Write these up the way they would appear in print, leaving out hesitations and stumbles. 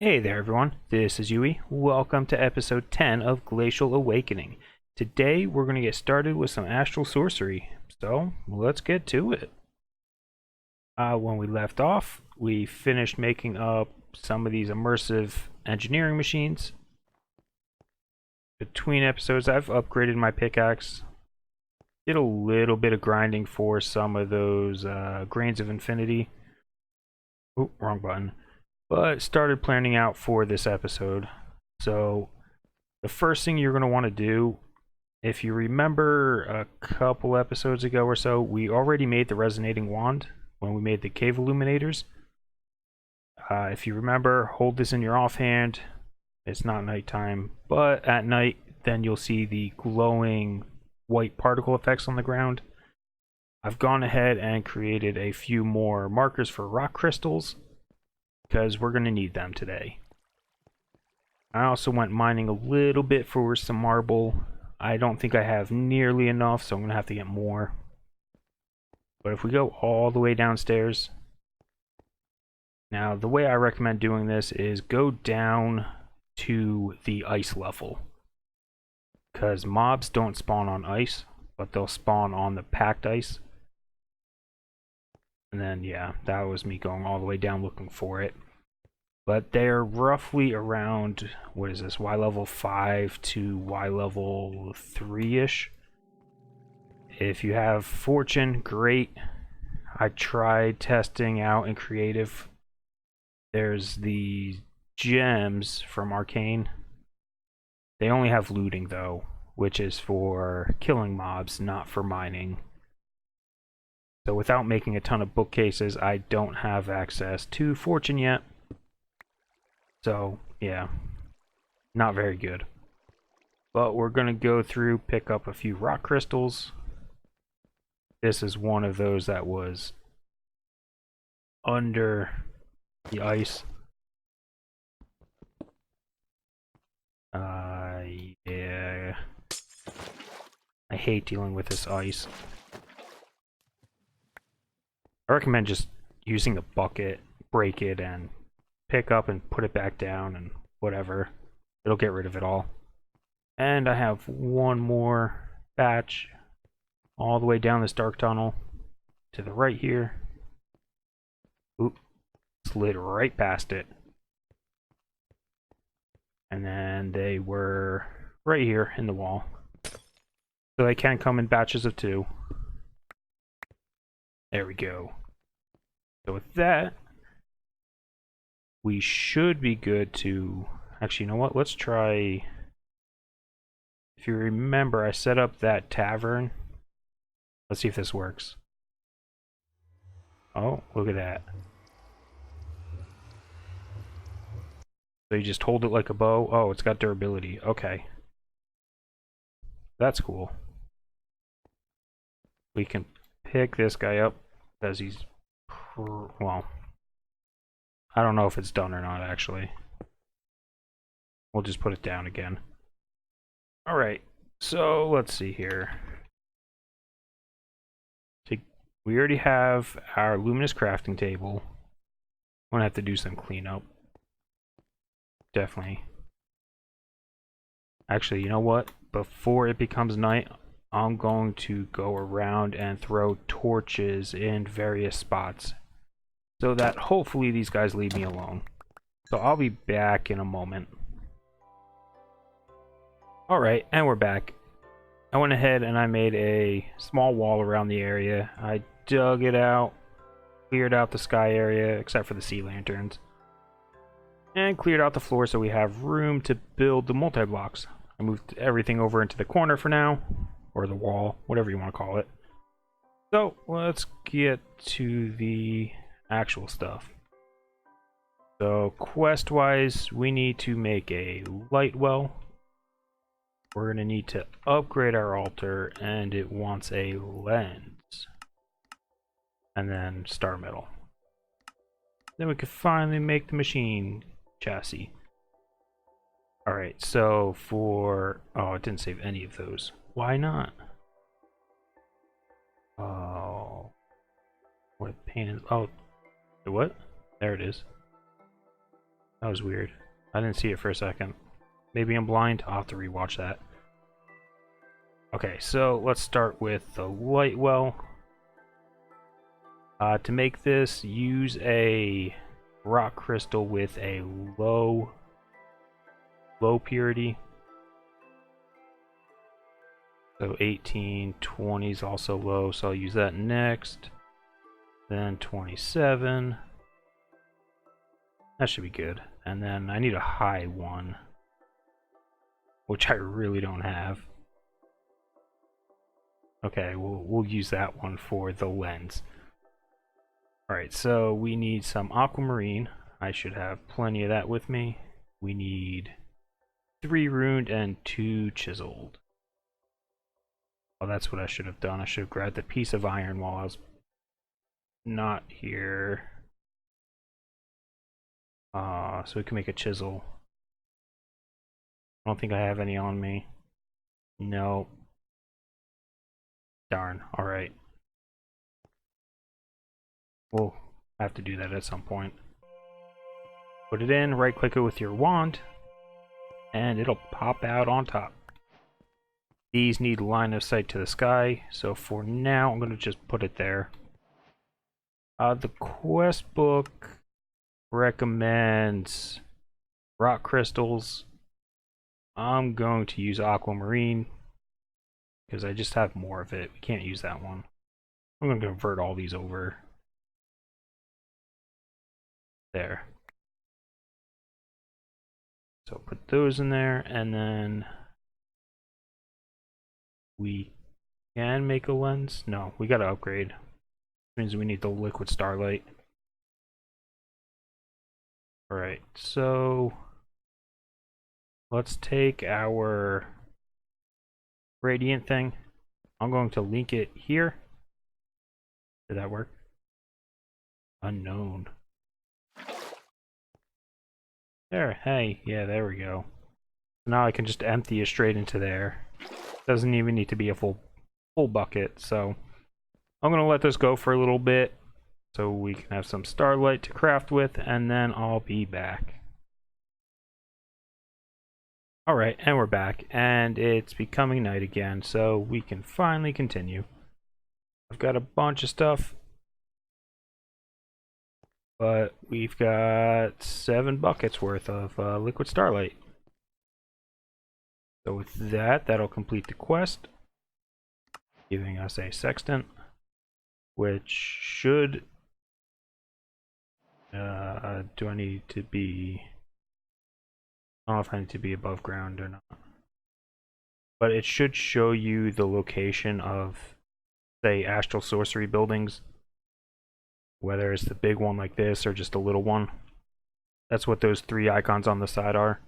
Hey there everyone, this is Yui. Welcome to episode 10 of Glacial Awakening. Today we're going to get started with some Astral Sorcery, so let's get to it. When we left off, we finished making up some of these immersive engineering machines. Between episodes I've upgraded my pickaxe, did a little bit of grinding for some of those grains of infinity. Oh, wrong button. But started planning out for this episode. So the first thing you're going to want to do, if you remember a couple episodes ago or so, we already made the resonating wand when we made the cave illuminators. If you remember, hold this in your offhand. It's not nighttime, but at night then you'll see the glowing white particle effects on the ground. I've gone ahead and created a few more markers for rock crystals, because we're going to need them today. I also went mining a little bit for some marble. I don't think I have nearly enough, so I'm going to have to get more. But if we go all the way downstairs... Now, the way I recommend doing this is go down to the ice level, because mobs don't spawn on ice, but they'll spawn on the packed ice. And then, yeah, that was me going all the way down looking for it. But they're roughly around, what is this, Y level 5 to Y level 3-ish. If you have fortune, great. I tried testing out in creative. There's the gems from Arcane. They only have looting though, which is for killing mobs, not for mining. So without making a ton of bookcases, I don't have access to fortune yet. So, yeah, not very good. But we're going to go through, pick up a few rock crystals. This is one of those that was under the ice. Yeah. I hate dealing with this ice. I recommend just using a bucket, break it, and pick up and put it back down and whatever. It'll get rid of it all. And I have one more batch all the way down this dark tunnel to the right here. Oop, slid right past it. And then they were right here in the wall. So they can come in batches of 2. There we go. So with that, we should be good to... Actually, you know what? Let's try... If you remember, I set up that tavern. Let's see if this works. Oh, look at that. So you just hold it like a bow. Oh, it's got durability. Okay. That's cool. We can pick this guy up because he's... Well, I don't know if it's done or not, actually. We'll just put it down again. Alright, so let's see here. We already have our Luminous crafting table. I'm gonna have to do some cleanup. Definitely. Actually, you know what? Before it becomes night, I'm going to go around and throw torches in various spots, so that hopefully these guys leave me alone. So I'll be back in a moment. Alright, and we're back. I went ahead and I made a small wall around the area. I dug it out, cleared out the sky area, except for the sea lanterns, and cleared out the floor so we have room to build the multi-blocks. I moved everything over into the corner for now, or the wall, whatever you want to call it. So let's get to the actual stuff. So quest-wise, we need to make a light well. We're going to need to upgrade our altar, and it wants a lens. And then star metal. Then we can finally make the machine chassis. Alright, so for... Oh, it didn't save any of those. Why not? Oh. What a pain in... Oh. What? There it is. That was weird. I didn't see it for a second. Maybe I'm blind? I'll have to rewatch that. Okay, so let's start with the light well. To make this, use a rock crystal with a low purity. So 18, 20 is also low, so I'll use that next. Then 27. That should be good. And then I need a high one, which I really don't have. Okay, we'll use that one for the lens. Alright, so we need some aquamarine. I should have plenty of that with me. We need 3 runed and 2 chiseled. Oh, that's what I should have done. I should have grabbed the piece of iron while I was not here. So we can make a chisel. I don't think I have any on me. No. Darn. Alright. We'll have to do that at some point. Put it in, right click it with your wand, and it'll pop out on top. These need line of sight to the sky, so for now I'm going to just put it there. The quest book recommends rock crystals. I'm going to use aquamarine because I just have more of it. We can't use that one. I'm going to convert all these over. There. So put those in there, and then we can make a lens. No, we gotta upgrade. Means we need the Liquid Starlight. Alright, so let's take our radiant thing. I'm going to link it here. Did that work? Unknown. There, hey, yeah, there we go. Now I can just empty it straight into there. Doesn't even need to be a full bucket, so I'm gonna let this go for a little bit so we can have some starlight to craft with, and then I'll be back. Alright, and we're back, and it's becoming night again, so we can finally continue. I've got a bunch of stuff, but we've got 7 buckets worth of Liquid Starlight. So with that, that'll complete the quest, giving us a sextant, which should... do I need to be... I don't know if I need to be above ground or not. But it should show you the location of, say, Astral Sorcery buildings. Whether it's the big one like this or just a little one. That's what those 3 icons on the side are.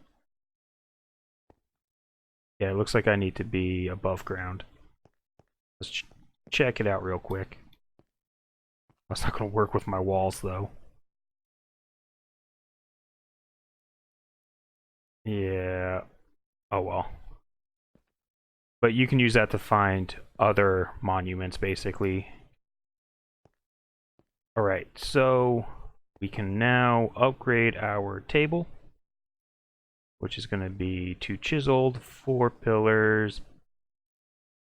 Yeah, it looks like I need to be above ground. Let's check it out real quick. That's not going to work with my walls, though. Yeah. Oh well. But you can use that to find other monuments, basically. Alright, so we can now upgrade our table, which is going to be 2 chiseled, 4 pillars,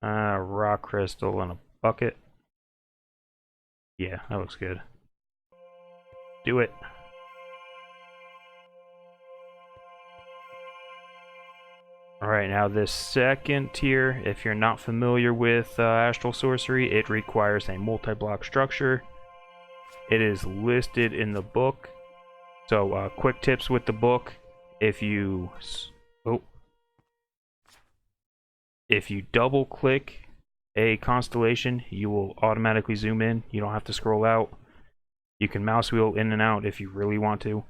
rock crystal, and a bucket. Yeah, that looks good. Do it. Alright, now this second tier, if you're not familiar with Astral Sorcery, it requires a multi-block structure. It is listed in the book. So, quick tips with the book. If you double click a constellation, you will automatically zoom in. You don't have to scroll out. You can mouse wheel in and out if you really want to.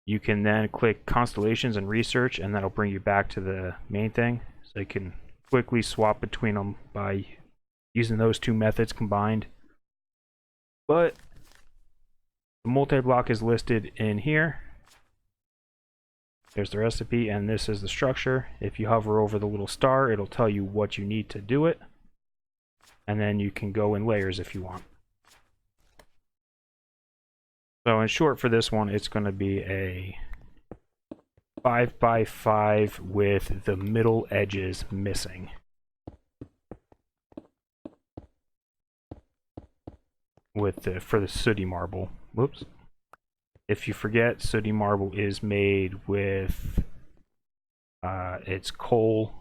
You can then click constellations and research, and that'll bring you back to the main thing. So you can quickly swap between them by using those 2 methods combined. But the multi-block is listed in here. There's the recipe, and this is the structure. If you hover over the little star, it'll tell you what you need to do it. And then you can go in layers if you want. So in short for this one, it's going to be a 5x5 with the middle edges missing. For the sooty marble. Whoops. If you forget, sooty marble is made with it's coal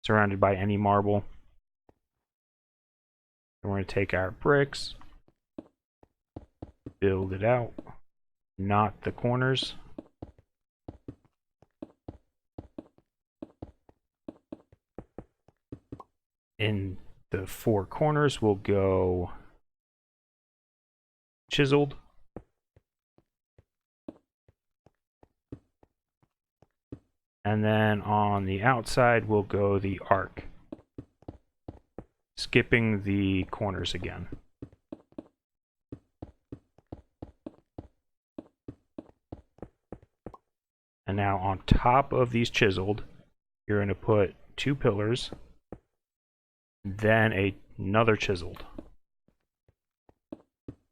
surrounded by any marble. And we're going to take our bricks, build it out, knot the corners. In the 4 corners, we'll go chiseled. And then on the outside, we'll go the arc, skipping the corners again. And now on top of these chiseled, you're going to put 2 pillars, then another chiseled.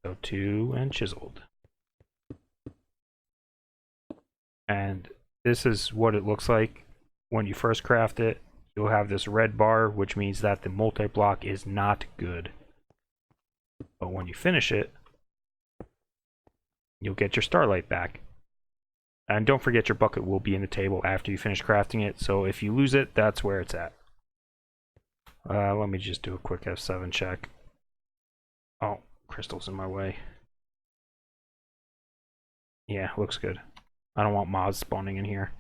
So 2 and chiseled. And this is what it looks like when you first craft it. You'll have this red bar, which means that the multi-block is not good. But when you finish it, you'll get your Starlight back. And don't forget your bucket will be in the table after you finish crafting it, so if you lose it, that's where it's at. Let me just do a quick F7 check. Oh, crystal's in my way. Yeah, looks good. I don't want mods spawning in here.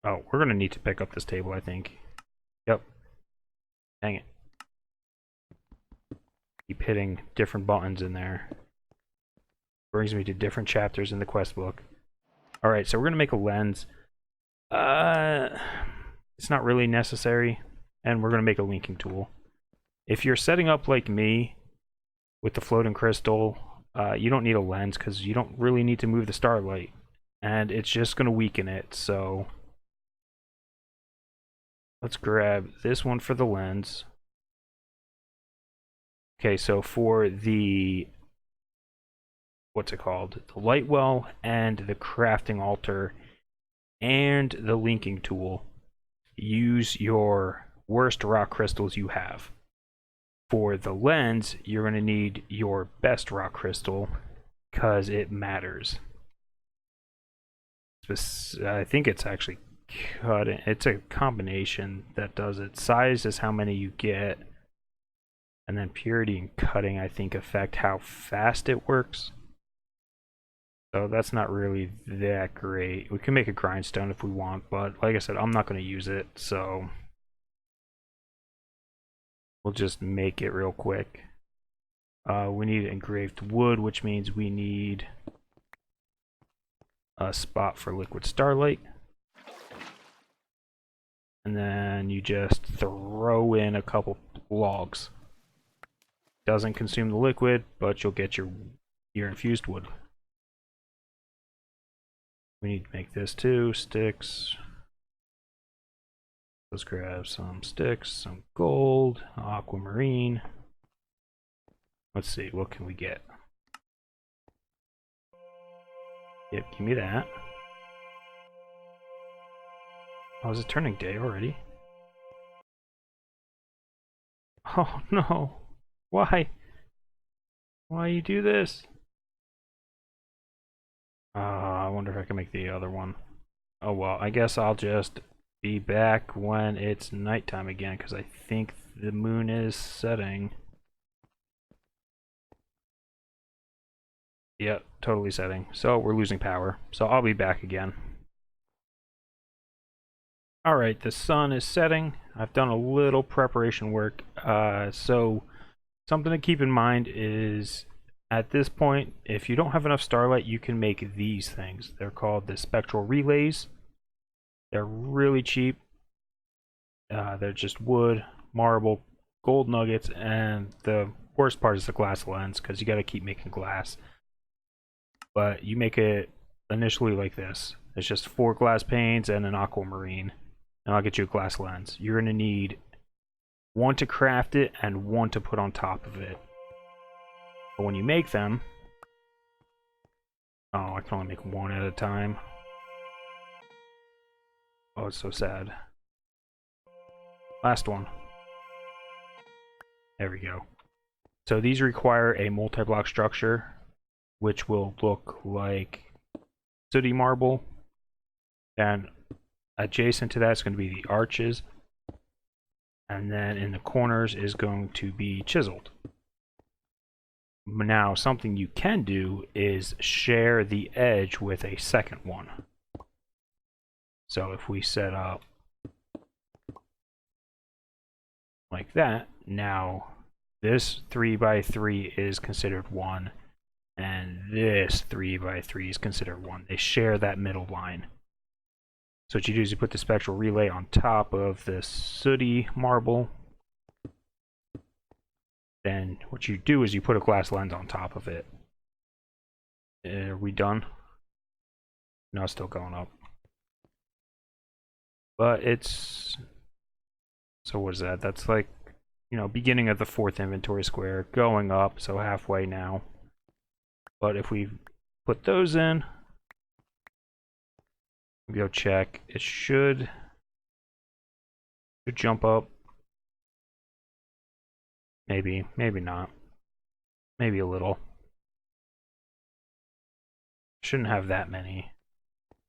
Oh, we're gonna need to pick up this table, I think. Yep. Dang it. Keep hitting different buttons in there. Brings me to different chapters in the quest book. Alright, so we're gonna make a lens. It's not really necessary. And we're gonna make a linking tool. If you're setting up like me with the floating crystal, you don't need a lens because you don't really need to move the starlight. And it's just gonna weaken it, so let's grab this one for the lens. Okay, so for the what's it called? The light well and the crafting altar and the linking tool. Use your worst rock crystals you have. For the lens, you're going to need your best rock crystal because it matters. I think it's actually cutting. It's a combination that does it. Size is how many you get. And then purity and cutting, I think, affect how fast it works. So that's not really that great. We can make a grindstone if we want, but like I said, I'm not going to use it, so we'll just make it real quick. We need engraved wood, which means we need a spot for Liquid Starlight. And then you just throw in a couple logs. Doesn't consume the liquid, but you'll get your infused wood. We need to make this too. Sticks. Let's grab some sticks, some gold, aquamarine. Let's see, what can we get? Yep, give me that. Oh, is it turning day already? Oh no! Why? Why you do this? I wonder if I can make the other one. Oh well, I guess I'll just be back when it's nighttime again, because I think the moon is setting. Yep, totally setting. So we're losing power. So I'll be back again. Alright, the sun is setting. I've done a little preparation work. So something to keep in mind is at this point, if you don't have enough starlight, you can make these things. They're called the spectral relays. They're really cheap. They're just wood, marble, gold nuggets, and the worst part is the glass lens, because you got to keep making glass. But you make it initially like this. It's just 4 glass panes and an aquamarine. And I'll get you a glass lens. You're going to need 1 to craft it and 1 to put on top of it. But when you make them, Oh, I can only make one at a time. Oh, it's so sad. Last one. There we go. So these require a multi-block structure, which will look like sooty marble. And adjacent to that is going to be the arches. And then in the corners is going to be chiseled. Now, something you can do is share the edge with a second one. So if we set up like that, now this 3x3 is considered one, and this 3x3 is considered one. They share that middle line. So what you do is you put the spectral relay on top of the sooty marble. Then what you do is you put a glass lens on top of it. Are we done? No, it's still going up. But it's... So what is that? That's like, you know, beginning of the 4th inventory square, going up, so halfway now. But if we put those in, go check, it should jump up. Maybe, maybe not. Maybe a little. Shouldn't have that many.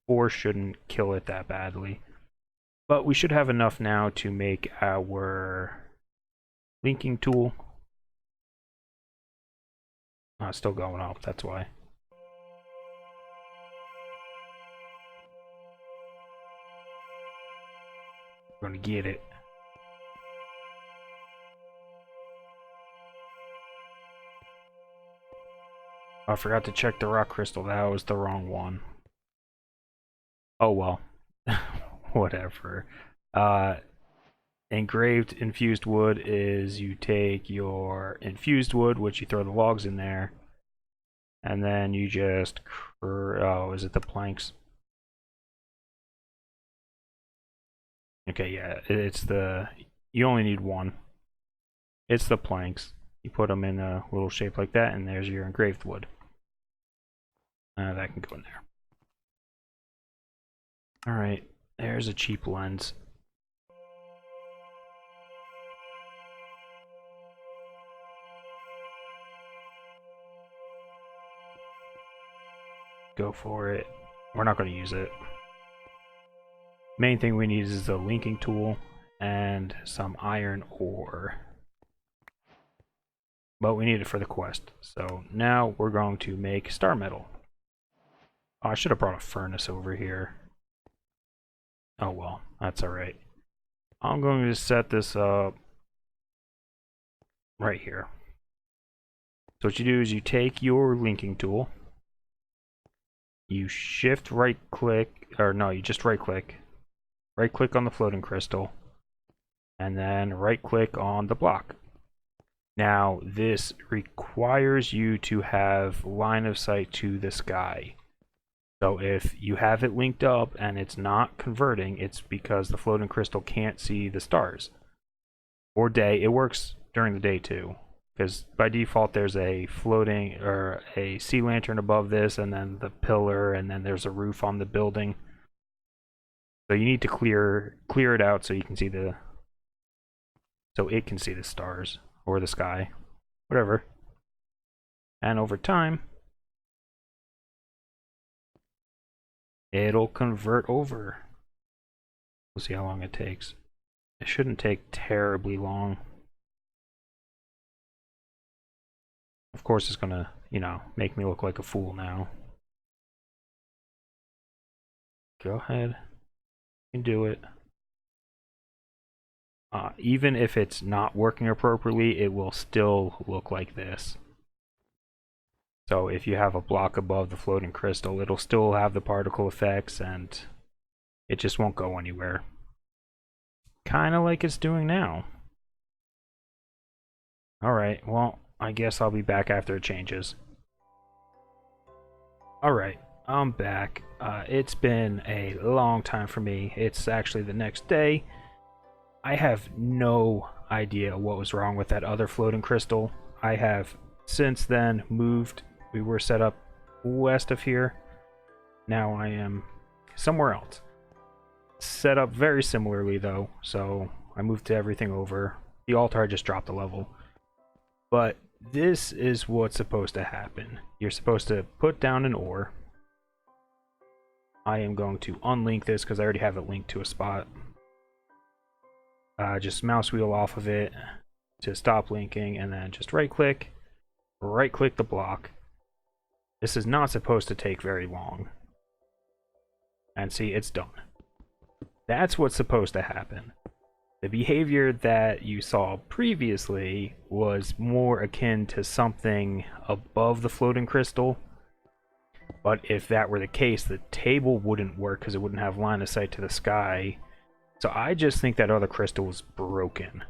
Or shouldn't kill it that badly. But we should have enough now to make our linking tool. Oh, it's still going up, that's why. We're gonna get it. I forgot to check the rock crystal. That was the wrong one. Oh well. Whatever. Engraved infused wood is you take your infused wood, which you throw the logs in there, and then you just... Oh, is it the planks? Okay, yeah, it's the... You only need one. It's the planks. You put them in a little shape like that, and there's your engraved wood. That can go in there. Alright, there's a cheap lens. Go for it. We're not going to use it. Main thing we need is a linking tool and some iron ore. But we need it for the quest. So now we're going to make star metal. Oh, I should have brought a furnace over here. Oh well, that's alright. I'm going to set this up right here. So what you do is you take your linking tool, you shift right click, or no, you just right click on the floating crystal, and then right click on the block. Now this requires you to have line of sight to the sky. So if you have it linked up and it's not converting, it's because the floating crystal can't see the stars. Or day. It works during the day too, because by default there's a floating or a sea lantern above this, and then the pillar, and then there's a roof on the building. So you need to clear it out so you can see the... So it can see the stars or the sky, whatever. And over time, it'll convert over. We'll see how long it takes. It shouldn't take terribly long. Of course it's gonna, you know, make me look like a fool now. Go ahead. You can do it. Even if it's not working appropriately, it will still look like this. So if you have a block above the floating crystal, it'll still have the particle effects, and it just won't go anywhere. Kind of like it's doing now. Alright, well, I guess I'll be back after it changes. Alright, I'm back. It's been a long time for me. It's actually the next day. I have no idea what was wrong with that other floating crystal. I have since then moved. We were set up west of here. Now I am somewhere else. Set up very similarly though, so I moved everything over. The altar I just dropped a level. But this is what's supposed to happen. You're supposed to put down an ore. I am going to unlink this because I already have it linked to a spot. Just mouse wheel off of it to stop linking, and then just right click the block. This is not supposed to take very long. And see, it's done. That's what's supposed to happen. The behavior that you saw previously was more akin to something above the floating crystal. But if that were the case, the table wouldn't work because it wouldn't have line of sight to the sky. So I just think that other crystal was broken.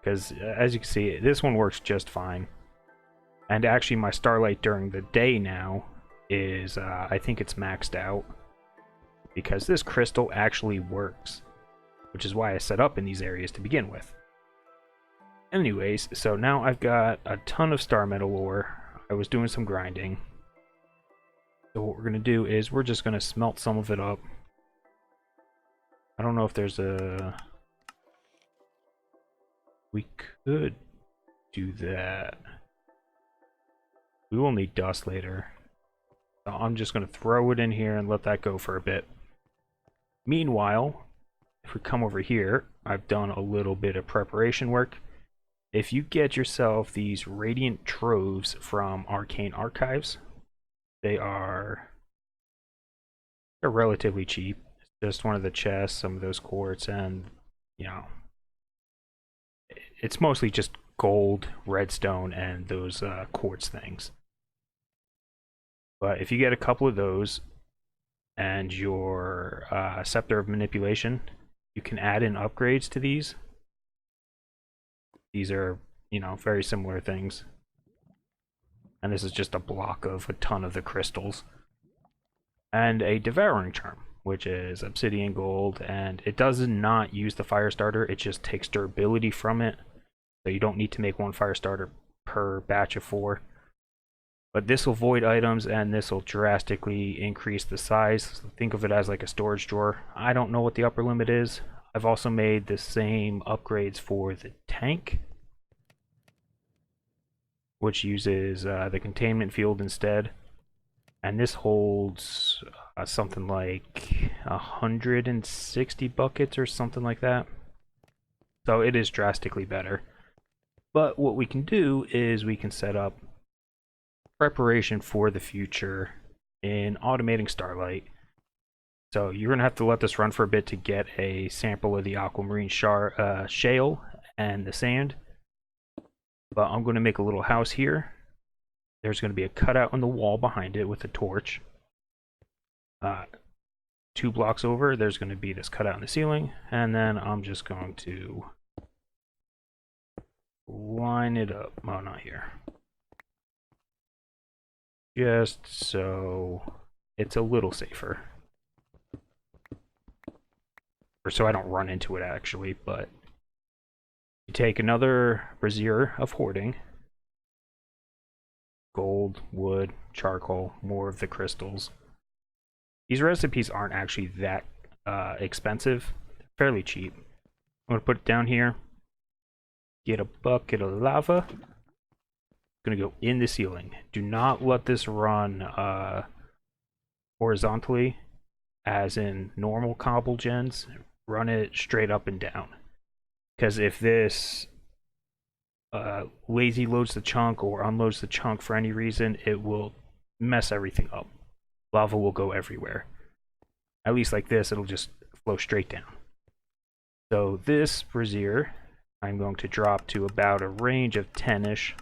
Because as you can see, this one works just fine. And actually my Starlight during the day now is, I think it's maxed out. Because this crystal actually works. Which is why I set up in these areas to begin with. Anyways, so now I've got a ton of star metal ore. I was doing some grinding. So what we're going to do is we're just going to smelt some of it up. I don't know if there's a... We could do that. We will need dust later. So I'm just going to throw it in here and let that go for a bit. Meanwhile, if we come over here, I've done a little bit of preparation work. If you get yourself these Radiant Troves from Arcane Archives, they're relatively cheap. It's just one of the chests, some of those quartz, and, you know, it's mostly just gold, redstone, and those quartz things. But if you get a couple of those, and your Scepter of Manipulation, you can add in upgrades to these. These are, you know, very similar things. And this is just a block of a ton of the crystals. And a Devouring Charm, which is obsidian gold, and it does not use the fire starter, it just takes durability from it. So you don't need to make one fire starter per batch of 4. But this will void items, and this will drastically increase the size. Think of it as like a storage drawer. I don't know what the upper limit is. I've also made the same upgrades for the tank, which uses the containment field instead. And this holds something like 160 buckets or something like that. So it is drastically better. But what we can do is we can set up preparation for the future in automating Starlight. So you're going to have to let this run for a bit to get a sample of the Aquamarine Shale and the sand. But I'm going to make a little house here. There's going to be a cutout on the wall behind it with a torch. 2 blocks over, there's going to be this cutout in the ceiling. And then I'm just going to line it up. Oh, not here. Just so it's a little safer. Or so I don't run into it, actually, but you take another brazier of hoarding. Gold, wood, charcoal, more of the crystals. These recipes aren't actually that expensive. They're fairly cheap. I'm going to put it down here. Get a bucket of lava. Going to go in the ceiling. Do not let this run horizontally, as in normal cobble gens. Run it straight up and down. Because if this lazy loads the chunk or unloads the chunk for any reason, it will mess everything up. Lava will go everywhere. At least like this, it'll just flow straight down. So this brazier, I'm going to drop to about a range of 10-ish.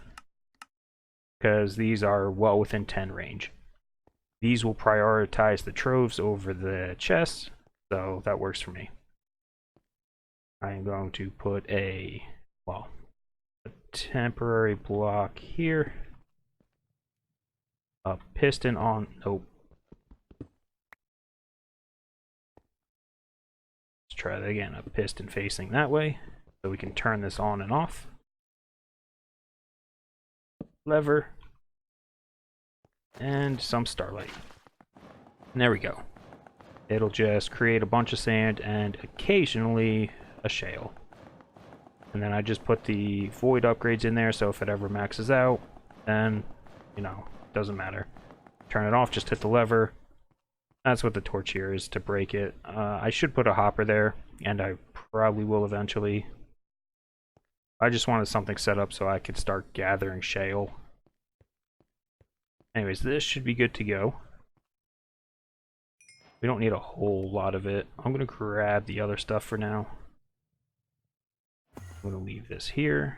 Because these are well within 10 range. These will prioritize the troves over the chests, so that works for me. I'm going to put a temporary block here. A piston on, let's try that again, a piston facing that way, so we can turn this on and off. Lever, and some starlight. And there we go. It'll just create a bunch of sand and occasionally a shale. And then I just put the void upgrades in there, so if it ever maxes out, then, you know, doesn't matter. Turn it off, just hit the lever. That's what the torch here is, to break it. I should put a hopper there, and I probably will eventually. I just wanted something set up so I could start gathering shale. Anyways, this should be good to go. We don't need a whole lot of it. I'm going to grab the other stuff for now. I'm going to leave this here.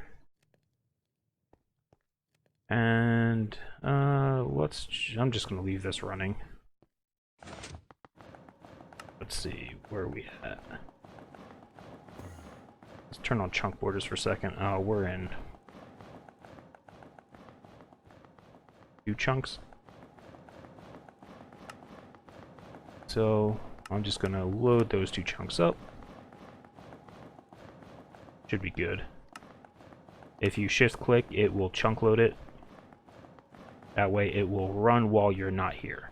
And I'm just going to leave this running. Let's see, where are we at? Let's turn on chunk borders for a second. Oh, we're in 2 chunks. So I'm just gonna load those 2 chunks up. Should be good. If you shift click, it will chunk load it. That way it will run while you're not here.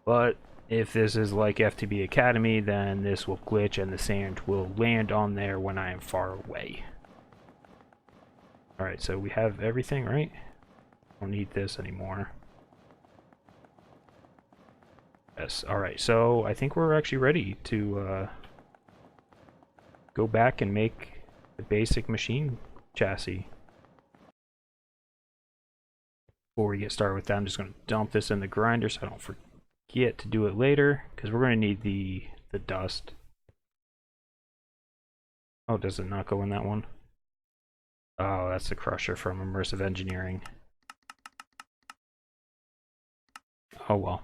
But if this is like FTB Academy, then this will glitch and the sand will land on there when I am far away. Alright, so we have everything, right? Don't need this anymore. Yes, alright, so I think we're actually ready to go back and make the basic machine chassis. Before we get started with that, I'm just going to dump this in the grinder so I don't forget to do it later, because we're going to need the dust. Oh, does it not go in that one? Oh, that's the crusher from Immersive Engineering. Oh well.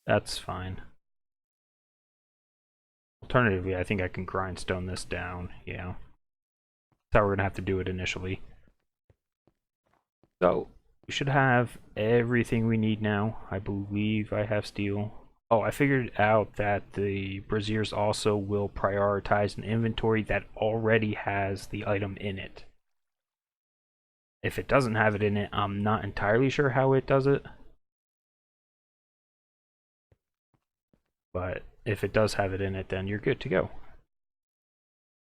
That's fine. Alternatively, I think I can grindstone this down. Yeah. That's how we're going to have to do it initially. So, we should have everything we need now. I believe I have steel. Oh, I figured out that the braziers also will prioritize an inventory that already has the item in it. If it doesn't have it in it, I'm not entirely sure how it does it. But if it does have it in it, then you're good to go.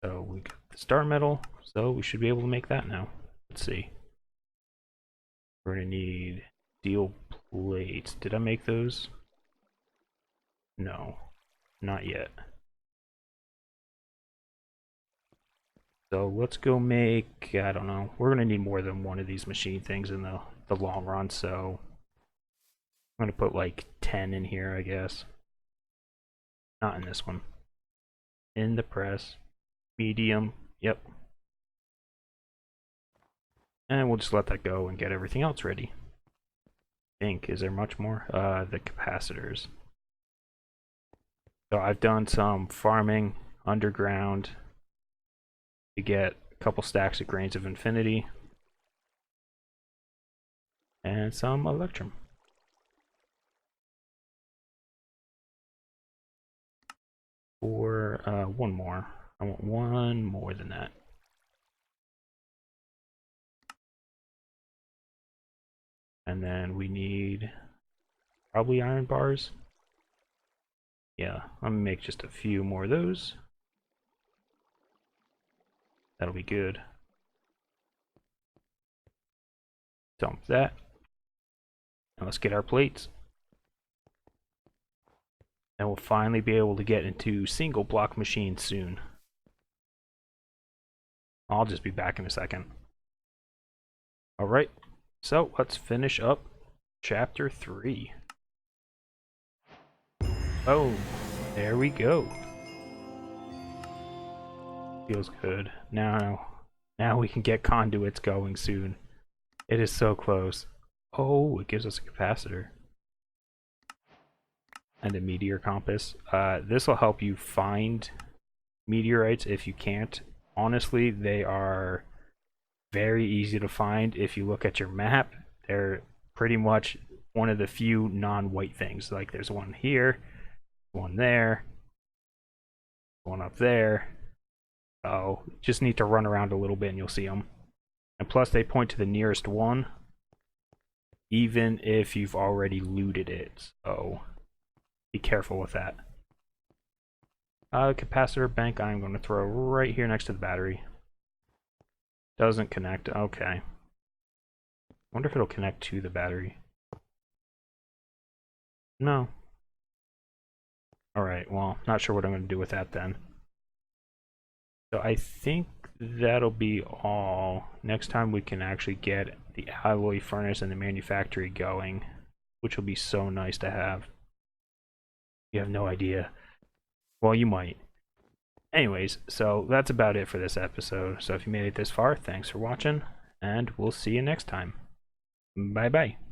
So we got the star metal, so we should be able to make that now. Let's see. We're gonna need steel plates. Did I make those? No, not yet. So let's go make, I don't know, we're gonna need more than one of these machine things in the long run, so I'm gonna put like 10 in here, I guess. Not in this one. In the press. Medium. Yep. And we'll just let that go and get everything else ready. I think, is there much more? The capacitors. So I've done some farming underground to get a couple stacks of grains of infinity. And some electrum. Or one more. I want one more than that. And then we need probably iron bars. Yeah, I'm gonna make just a few more of those. That'll be good. Dump that. And let's get our plates. And we'll finally be able to get into single block machines soon. I'll just be back in a second. Alright, so let's finish up chapter 3. Oh, there we go. Feels good. Now we can get conduits going soon. It is so close. Oh, it gives us a capacitor. And a Meteor Compass. This will help you find meteorites if you can't. Honestly, they are very easy to find if you look at your map. They're pretty much one of the few non-white things. Like there's one here, one there, one up there. Oh, just need to run around a little bit and you'll see them. And plus they point to the nearest one. even if you've already looted it. So be careful with that. Capacitor bank I'm going to throw right here next to the battery. Doesn't connect. Okay. Wonder if it'll connect to the battery. No. Alright, well, not sure what I'm going to do with that then. So I think that'll be all. Next time we can actually get the alloy furnace and the manufactory going, which will be so nice to have. You have no idea. Well, you might. Anyways, so that's about it for this episode. So if you made it this far, thanks for watching, and we'll see you next time. Bye-bye.